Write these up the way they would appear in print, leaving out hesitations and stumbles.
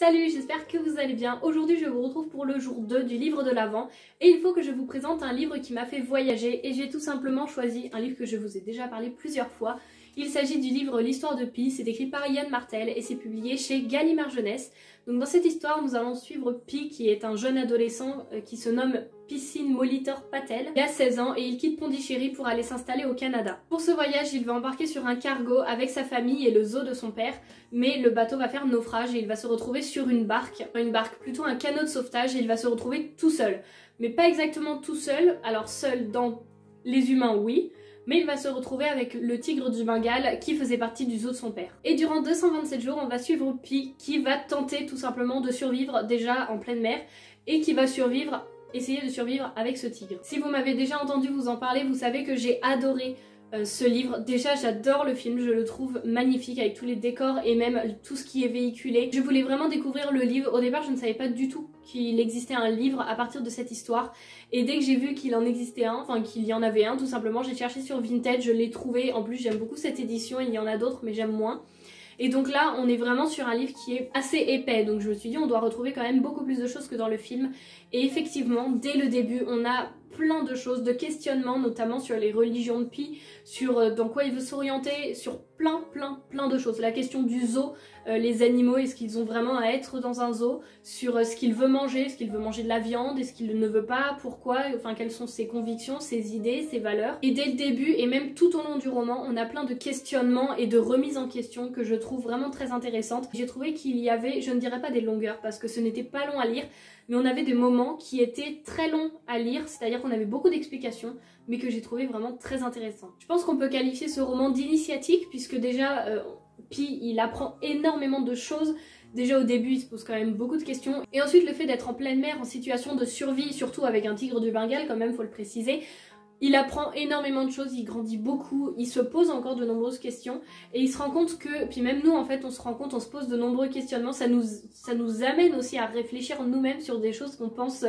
Salut, j'espère que vous allez bien. Aujourd'hui je vous retrouve pour le jour 2 du livre de l'Avent et il faut que je vous présente un livre qui m'a fait voyager et j'ai tout simplement choisi un livre que je vous ai déjà parlé plusieurs fois. Il s'agit du livre L'histoire de Pi, c'est écrit par Yann Martel et c'est publié chez Gallimard Jeunesse. Donc dans cette histoire nous allons suivre Pi qui est un jeune adolescent qui se nomme Piscine Molitor Patel. Il a 16 ans et il quitte Pondichéry pour aller s'installer au Canada. Pour ce voyage il va embarquer sur un cargo avec sa famille et le zoo de son père, mais le bateau va faire naufrage et il va se retrouver sur une barque plutôt un canot de sauvetage et il va se retrouver tout seul. Mais pas exactement tout seul, alors seul dans les humains oui, mais il va se retrouver avec le tigre du Bengale qui faisait partie du zoo de son père. Et durant 227 jours, on va suivre Pi qui va tenter tout simplement de survivre déjà en pleine mer et qui va essayer de survivre avec ce tigre. Si vous m'avez déjà entendu vous en parler, vous savez que j'ai adoré ce livre. Déjà j'adore le film, je le trouve magnifique avec tous les décors et même tout ce qui est véhiculé. Je voulais vraiment découvrir le livre. Au départ je ne savais pas du tout qu'il existait un livre à partir de cette histoire et dès que j'ai vu qu'il en existait un, enfin qu'il y en avait un tout simplement, j'ai cherché sur Vinted, je l'ai trouvé. En plus j'aime beaucoup cette édition, il y en a d'autres mais j'aime moins. Et donc là on est vraiment sur un livre qui est assez épais, donc je me suis dit on doit retrouver quand même beaucoup plus de choses que dans le film. Et effectivement dès le début on a plein de choses, de questionnements notamment sur les religions de Pi, sur dans quoi il veut s'orienter, sur plein de choses. La question du zoo, les animaux, est-ce qu'ils ont vraiment à être dans un zoo, sur ce qu'il veut manger, est-ce qu'il veut manger de la viande, est-ce qu'il ne veut pas, pourquoi, enfin quelles sont ses convictions, ses idées, ses valeurs. Et dès le début et même tout au long du roman, on a plein de questionnements et de remises en question que je trouve vraiment très intéressantes. J'ai trouvé qu'il y avait, je ne dirais pas des longueurs parce que ce n'était pas long à lire, mais on avait des moments qui étaient très longs à lire, c'est-à-dire qu'on avait beaucoup d'explications, mais que j'ai trouvé vraiment très intéressant. Je pense qu'on peut qualifier ce roman d'initiatique, puisque déjà, Pi, il apprend énormément de choses. Déjà au début, il se pose quand même beaucoup de questions. Et ensuite, le fait d'être en pleine mer, en situation de survie, surtout avec un tigre du Bengale, quand même, faut le préciser, il apprend énormément de choses, il grandit beaucoup, il se pose encore de nombreuses questions et il se rend compte que, puis même nous en fait on se rend compte, on se pose de nombreux questionnements, ça nous amène aussi à réfléchir nous-mêmes sur des choses qu'on pense,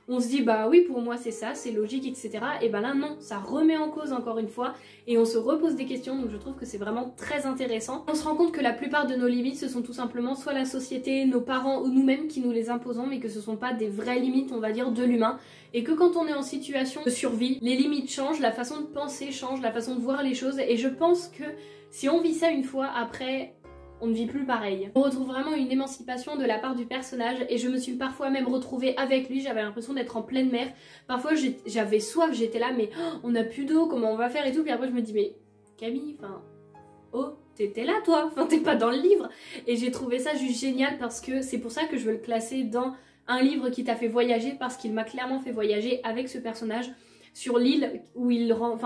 on se dit bah oui pour moi c'est ça, c'est logique etc. Et bah là non, ça remet en cause encore une fois et on se repose des questions, donc je trouve que c'est vraiment très intéressant. On se rend compte que la plupart de nos limites ce sont tout simplement soit la société, nos parents ou nous-mêmes qui nous les imposons, mais que ce sont pas des vraies limites on va dire de l'humain. Et que quand on est en situation de survie, les limites changent, la façon de penser change, la façon de voir les choses. Et je pense que si on vit ça une fois, après, on ne vit plus pareil. On retrouve vraiment une émancipation de la part du personnage et je me suis parfois même retrouvée avec lui, j'avais l'impression d'être en pleine mer. Parfois j'avais soif, j'étais là mais oh, on n'a plus d'eau, comment on va faire et tout. Puis après je me dis mais Camille, enfin... oh, t'étais là toi, enfin t'es pas dans le livre. Et j'ai trouvé ça juste génial parce que c'est pour ça que je veux le classer dans un livre qui t'a fait voyager, parce qu'il m'a clairement fait voyager avec ce personnage sur l'île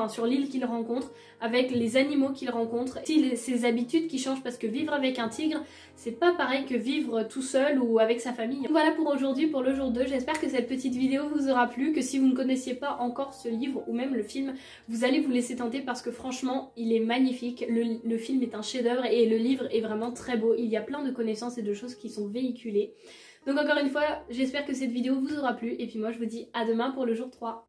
sur l'île qu'il rencontre, avec les animaux qu'il rencontre, ses habitudes qui changent parce que vivre avec un tigre, c'est pas pareil que vivre tout seul ou avec sa famille. Voilà pour aujourd'hui, pour le jour 2, j'espère que cette petite vidéo vous aura plu, que si vous ne connaissiez pas encore ce livre ou même le film, vous allez vous laisser tenter parce que franchement, il est magnifique, le film est un chef-d'œuvre et le livre est vraiment très beau, il y a plein de connaissances et de choses qui sont véhiculées. Donc encore une fois, j'espère que cette vidéo vous aura plu et puis moi je vous dis à demain pour le jour 3.